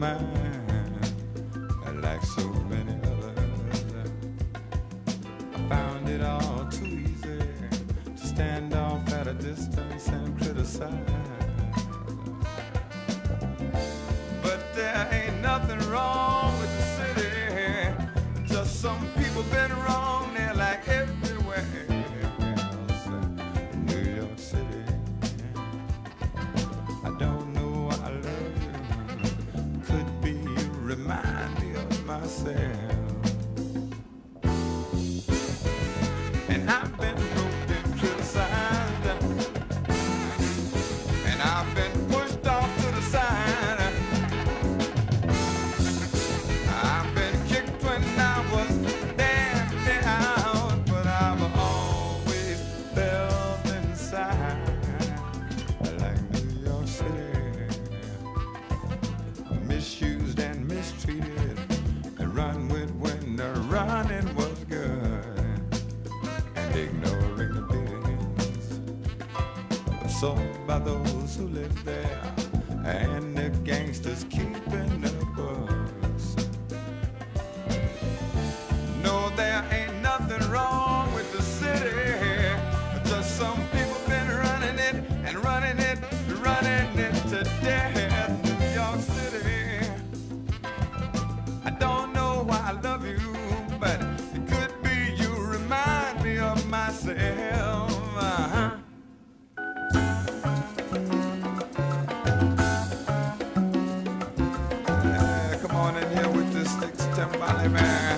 mine, like so many others. I found it all too easy to stand off at a distance and criticize. But there ain't nothing wrong with the city, just some people been wrong there like everywhere else in New York City. I don't know why I love you, could be you remind me of myself. And I've been roped and criticized, and I've been pushed off to the side. I've been kicked when I was down, but I've always felt inside like New York City, misused and mistreated, and run with when the running was good, and ignoring the beatings absorbed by those who live there, and the gangsters keeping the books. No, there ain't nothing wrong with the city, just some people been running it and running it, running it to death. New York City, I don't know why I love you, but it could be you remind me of myself. Yeah, come on in here with this sticks, Timbali man.